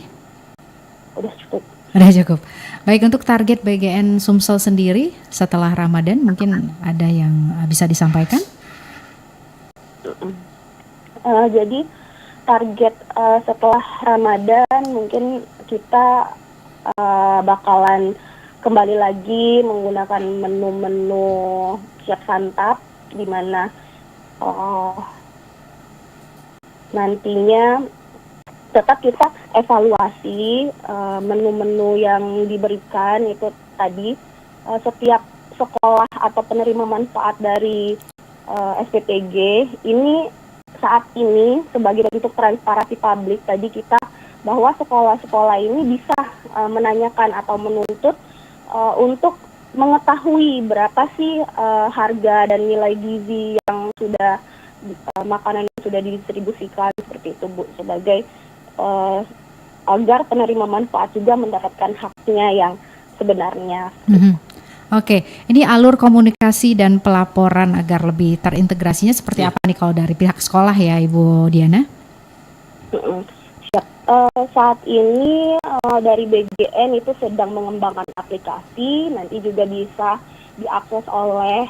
Udah cukup. Udah cukup. Baik, untuk target BGN Sumsel sendiri setelah Ramadan mungkin ada yang bisa disampaikan? Jadi target setelah Ramadan mungkin kita bakalan kembali lagi menggunakan menu-menu siap santap, di mana nantinya tetap kita evaluasi menu-menu yang diberikan itu tadi. Setiap sekolah atau penerima manfaat dari SPTG ini saat ini sebagai bentuk transparansi publik tadi kita, bahwa sekolah-sekolah ini bisa menanyakan atau menuntut untuk mengetahui berapa sih harga dan nilai gizi yang sudah makanan yang sudah didistribusikan seperti itu Bu, sebagai agar penerima manfaat juga mendapatkan haknya yang sebenarnya. Oke, ini alur komunikasi dan pelaporan agar lebih terintegrasinya seperti apa nih kalau dari pihak sekolah ya Ibu Diana? Siap. Saat ini dari BGN itu sedang mengembangkan aplikasi, nanti juga bisa diakses oleh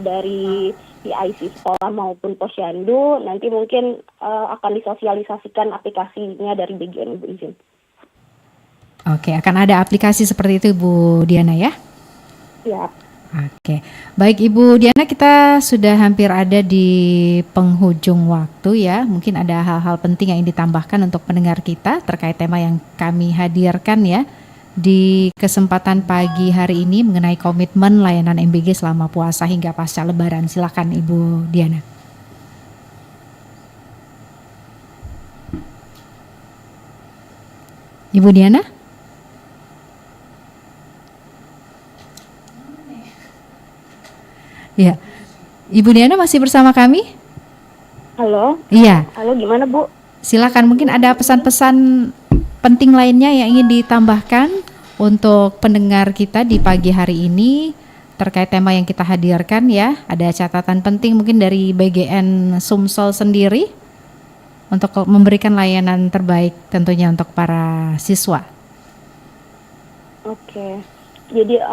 dari PIC sekolah maupun posyandu. Nanti mungkin akan disosialisasikan aplikasinya dari BGN, Ibu izin. Oke, akan ada aplikasi seperti itu Ibu Diana ya? Siap. Oke, baik Ibu Diana, kita sudah hampir ada di penghujung waktu ya. Mungkin ada hal-hal penting yang ingin ditambahkan untuk pendengar kita terkait tema yang kami hadirkan ya di kesempatan pagi hari ini mengenai komitmen layanan MBG selama puasa hingga pasca Lebaran. Silakan Ibu Diana. Ibu Diana? Ya, Ibu Diana masih bersama kami? Halo? Iya. Halo, gimana Bu? Silakan, mungkin ada pesan-pesan penting lainnya yang ingin ditambahkan untuk pendengar kita di pagi hari ini terkait tema yang kita hadirkan ya. Ada catatan penting mungkin dari BGN Sumsel sendiri? untuk memberikan layanan terbaik tentunya untuk para siswa. Oke, jadi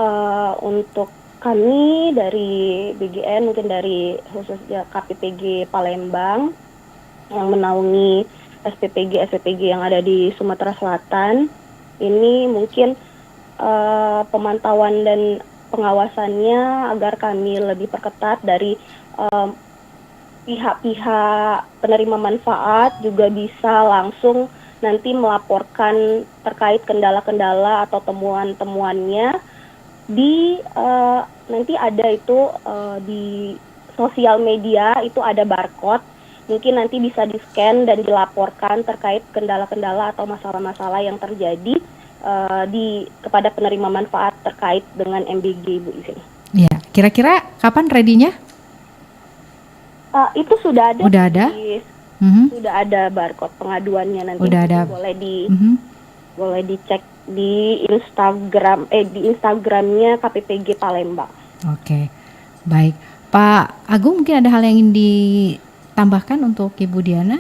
untuk kami dari BGN, mungkin dari khususnya KPPG Palembang yang menaungi SPPG yang ada di Sumatera Selatan, ini mungkin pemantauan dan pengawasannya agar kami lebih perketat dari pihak-pihak penerima manfaat juga bisa langsung nanti melaporkan terkait kendala-kendala atau temuan-temuannya di nanti ada itu di sosial media itu ada barcode, mungkin nanti bisa di-scan dan dilaporkan terkait kendala-kendala atau masalah-masalah yang terjadi kepada penerima manfaat terkait dengan MBG, Bu Izin. Ya, kira-kira kapan ready-nya? Itu sudah ada. Udah ada? Sudah ada barcode pengaduannya, nanti udah ada. Boleh dicek di Instagram di Instagramnya KPPG Palembang. Oke, baik. Pak Agung, mungkin ada hal yang ingin ditambahkan untuk Ibu Diana?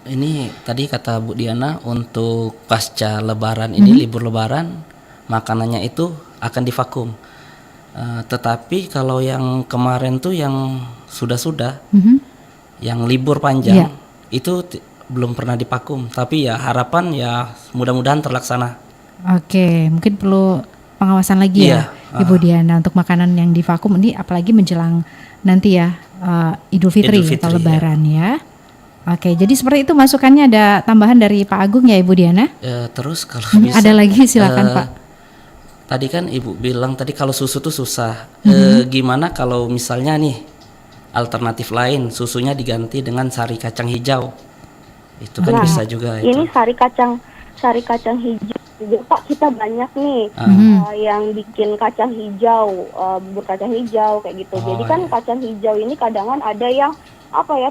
Ini tadi kata Bu Diana, untuk pasca Lebaran ini, libur Lebaran, makanannya itu akan divakum. Tetapi kalau yang kemarin tuh yang sudah yang libur panjang itu belum pernah divakum. Tapi ya harapan ya mudah-mudahan terlaksana. Oke, mungkin perlu pengawasan lagi ya Ibu Diana untuk makanan yang divakum ini, apalagi menjelang nanti ya Idul Fitri atau Lebaran ya. Oke, jadi seperti itu masukannya. Ada tambahan dari Pak Agung ya Ibu Diana? Terus kalau bisa ada lagi silakan Pak. Tadi kan Ibu bilang tadi kalau susu tuh susah. Gimana kalau misalnya nih alternatif lain, susunya diganti dengan sari kacang hijau? Itu kan bisa juga. Ini sari kacang hijau juga Pak, kita banyak nih yang bikin kacang hijau, bubur kacang hijau kayak gitu. Jadi kan kacang hijau ini kadang ada yang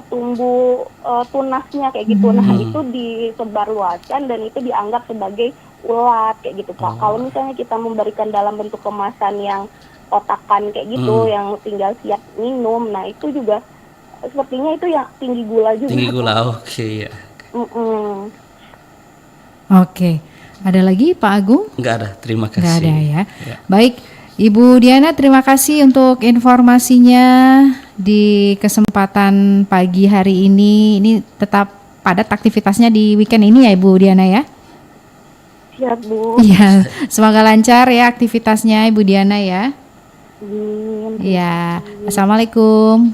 tumbuh tunasnya kayak gitu. Nah itu disebarluaskan dan itu dianggap sebagai ulat kayak gitu Pak. Kalau misalnya kita memberikan dalam bentuk kemasan yang kotakan kayak gitu, yang tinggal siap minum, nah itu juga sepertinya itu yang tinggi gula juga. Tinggi gula, oke ya. Oke, ada lagi Pak Agung? Enggak ada, terima kasih. Enggak ada ya. Baik, Ibu Diana, terima kasih untuk informasinya di kesempatan pagi hari ini. Ini tetap padat aktivitasnya di weekend ini ya Ibu Diana ya? Siap Bu. Iya, semoga lancar ya aktivitasnya Ibu Diana ya. Iya, Assalamualaikum.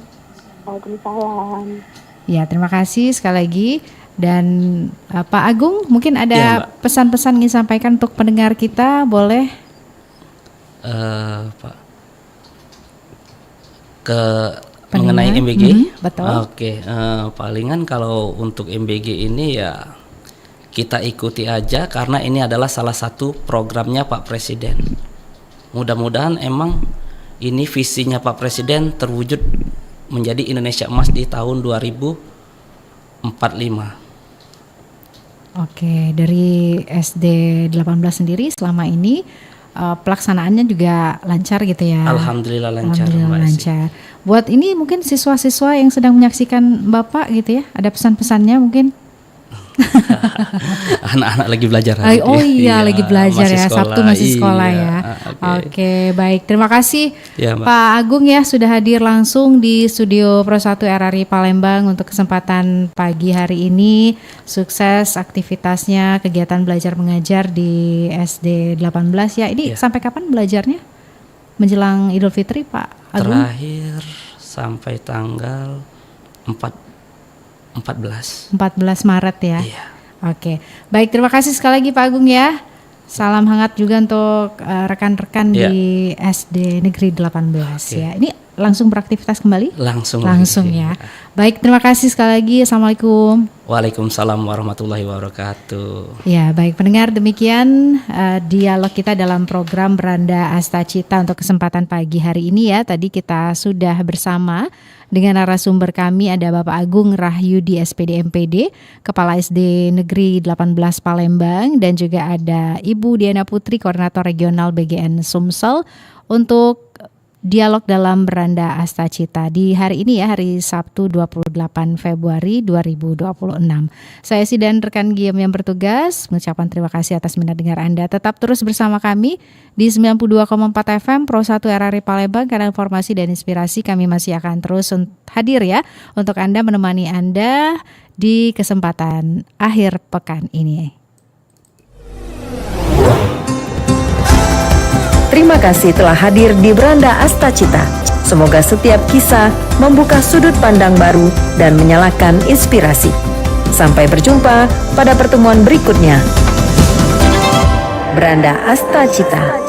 Waalaikumsalam. Ya, terima kasih sekali lagi. Dan Pak Agung, mungkin ada pesan-pesan ingin sampaikan untuk pendengar kita, boleh? Pak, mengenai MBG, betul. Oke, palingan kalau untuk MBG ini ya kita ikuti aja karena ini adalah salah satu programnya Pak Presiden. Mudah-mudahan emang ini visinya Pak Presiden terwujud menjadi Indonesia Emas di tahun 2045. Oke, dari SD 18 sendiri selama ini pelaksanaannya juga lancar gitu ya? Alhamdulillah lancar. Alhamdulillah lancar. Buat ini mungkin siswa-siswa yang sedang menyaksikan Bapak gitu ya, ada pesan-pesannya mungkin? Anak-anak lagi belajar. Lagi belajar ya, Sabtu masih sekolah ya. Oke, baik. Terima kasih Pak Agung ya sudah hadir langsung di studio Pro 1 RRI Palembang untuk kesempatan pagi hari ini. Sukses aktivitasnya, kegiatan belajar mengajar di SD 18 ya. Ini sampai kapan belajarnya? Menjelang Idul Fitri Pak Agung? Terakhir sampai tanggal 14 Maret ya. Iya. Oke. Baik, terima kasih sekali lagi Pak Agung ya. Salam hangat juga untuk rekan-rekan di SD Negeri 18 ya. Ini langsung beraktivitas kembali? Langsung ya. Baik, terima kasih sekali lagi. Assalamualaikum. Waalaikumsalam warahmatullahi wabarakatuh. Ya, baik pendengar, demikian dialog kita dalam program Beranda Astacita untuk kesempatan pagi hari ini ya. Tadi kita sudah bersama dengan narasumber kami ada Bapak Agung Rahyudi SPD MPD, Kepala SD Negeri 18 Palembang, dan juga ada Ibu Diana Putri, Koordinator Regional BGN Sumsel, untuk dialog dalam Beranda Astacita di hari ini ya, hari Sabtu 28 Februari 2026. Saya Esi dan rekan Guillaume yang bertugas mengucapkan terima kasih atas minat dengar Anda. Tetap terus bersama kami di 92,4 FM Pro 1 RRI Palembang, karena informasi dan inspirasi kami masih akan terus hadir ya untuk Anda, menemani Anda di kesempatan akhir pekan ini. Terima kasih telah hadir di Beranda Astacita. Semoga setiap kisah membuka sudut pandang baru dan menyalakan inspirasi. Sampai berjumpa pada pertemuan berikutnya. Beranda Astacita.